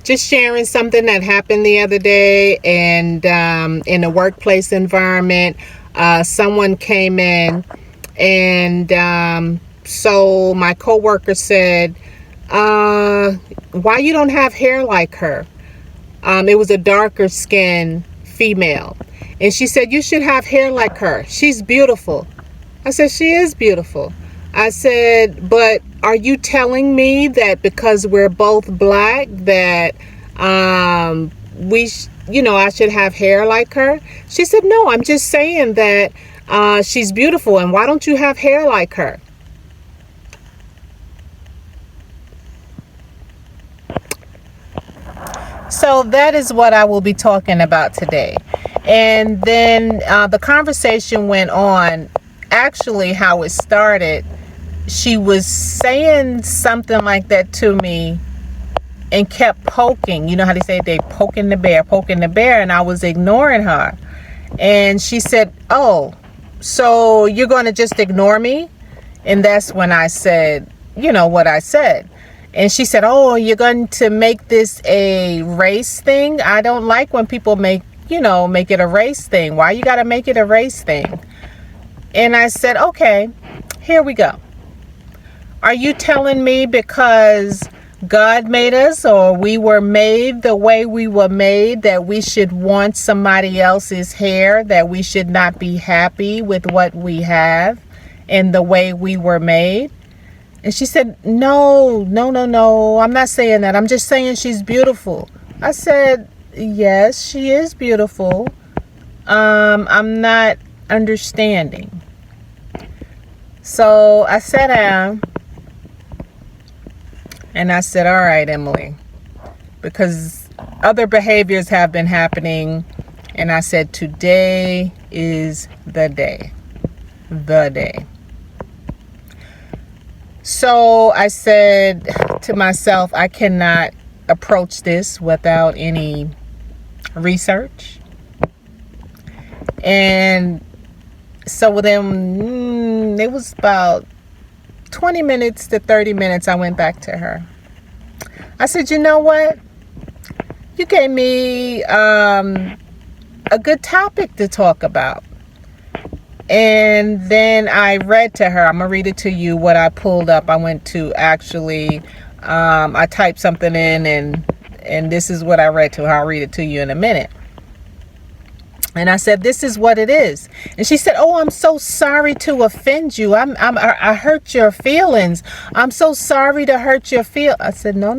just sharing something that happened the other day, and in a workplace environment, someone came in, and so my coworker said, "Why you don't have hair like her?" It was a darker skinned female, and she said, "You should have hair like her. She's beautiful." I said, "She is beautiful." I said, "But are you telling me that because we're both black that I should have hair like her?" She said, "No, I'm just saying that she's beautiful, and why don't you have hair like her?" So that is what I will be talking about today. And then the conversation went on. Actually, how it started, she was saying something like that to me and kept poking. You know how they say they poking the bear, and I was ignoring her. And she said, "Oh, so you're going to just ignore me?" And that's when I said, what I said. And she said, "Oh, you're going to make this a race thing? I don't like when people make it a race thing. Why you got to make it a race thing?" And I said, "Okay, here we go. Are you telling me because God made us, or we were made the way we were made, that we should want somebody else's hair, that we should not be happy with what we have and the way we were made?" And she said, No, I'm not saying that. I'm just saying she's beautiful." I said, "Yes, she is beautiful. I'm not understanding." So I sat down and I said, "All right, Emily," because other behaviors have been happening. And I said, "Today is the day. The day." So I said to myself, I cannot approach this without any research. And so then it was about 20 minutes to 30 minutes, I went back to her. I said, "You know what? You gave me a good topic to talk about." And then I read to her. I'm going to read it to you what I pulled up. I went to I typed something in, and this is what I read to her. I'll read it to you in a minute. And I said, "This is what it is." And she said, "Oh, I'm so sorry to offend you. I hurt your feelings. I'm so sorry to hurt your feelings." I said, No.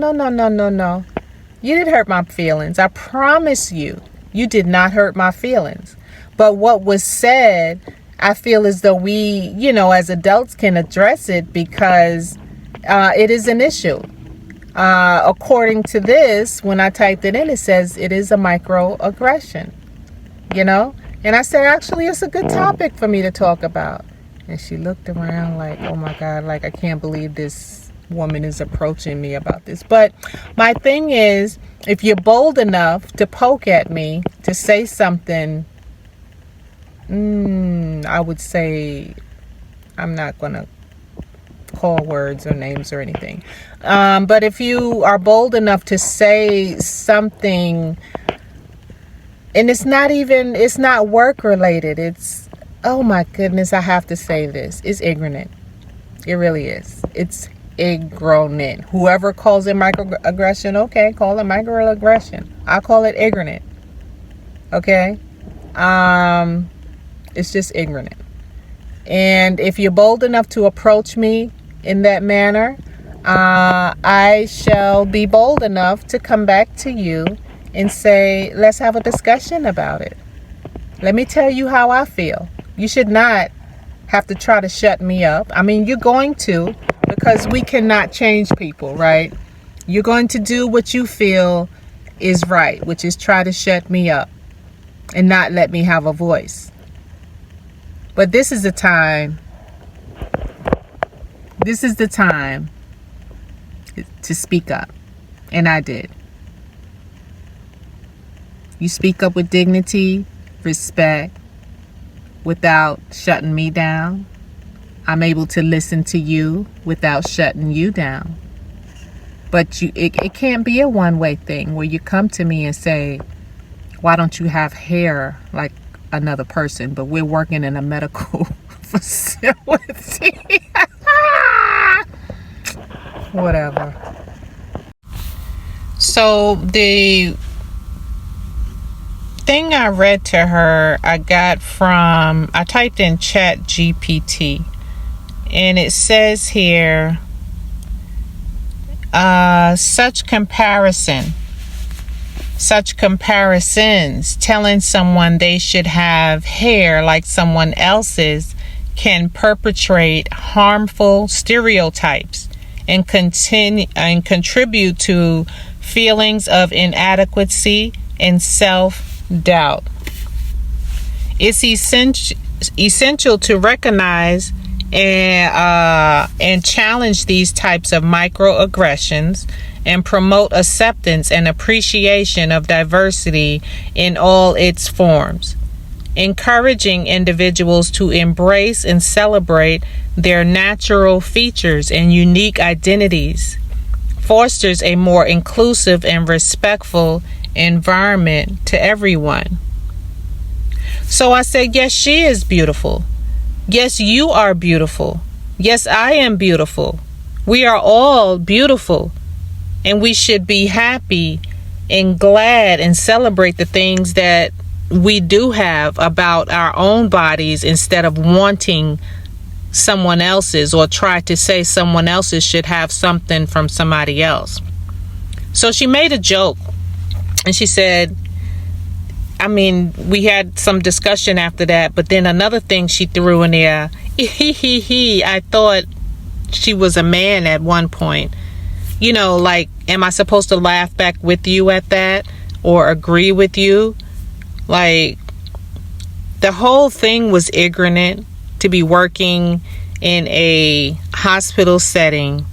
You didn't hurt my feelings. I promise you, you did not hurt my feelings. But what was said, I feel as though we, as adults can address it, because it is an issue. According to this, when I typed it in, it says it is a microaggression, And I said, actually, it's a good topic for me to talk about. And she looked around like, oh my God, like I can't believe this woman is approaching me about this. But my thing is, if you're bold enough to poke at me, to say something, I would say, I'm not going to call words or names or anything. But if you are bold enough to say something, and it's not work related, it's, oh my goodness, I have to say this, it's ignorant. It really is. It's ignorant. Whoever calls it microaggression, okay, call it microaggression. I call it ignorant. Okay? It's just ignorant. And if you're bold enough to approach me in that manner, I shall be bold enough to come back to you and say, let's have a discussion about it. Let me tell you how I feel. You should not have to try to shut me up. I mean, you're going to, because we cannot change people, right? You're going to do what you feel is right, which is try to shut me up and not let me have a voice. But this is the time. This is the time to speak up. And I did. You speak up with dignity, respect, without shutting me down. I'm able to listen to you without shutting you down. But it can't be a one-way thing where you come to me and say, why don't you have hair like another person? But we're working in a medical facility. Whatever. So the thing I read to her, I typed in Chat GPT, and it says here, such comparisons, telling someone they should have hair like someone else's, can perpetuate harmful stereotypes and contribute to feelings of inadequacy and self-doubt. It's essential to recognize and challenge these types of microaggressions and promote acceptance and appreciation of diversity in all its forms. Encouraging individuals to embrace and celebrate their natural features and unique identities fosters a more inclusive and respectful environment to everyone. So I said, yes, she is beautiful. Yes, you are beautiful. Yes, I am beautiful. We are all beautiful. And we should be happy and glad and celebrate the things that we do have about our own bodies instead of wanting someone else's or try to say someone else's should have something from somebody else. So she made a joke and she said, we had some discussion after that, but then another thing she threw in there, I thought she was a man at one point. Like, am I supposed to laugh back with you at that or agree with you? Like, the whole thing was ignorant to be working in a hospital setting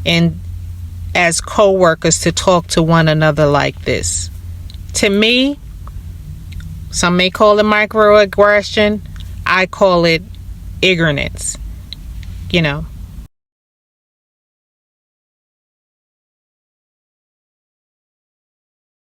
and as co-workers to talk to one another like this. To me, some may call it microaggression. I call it ignorance.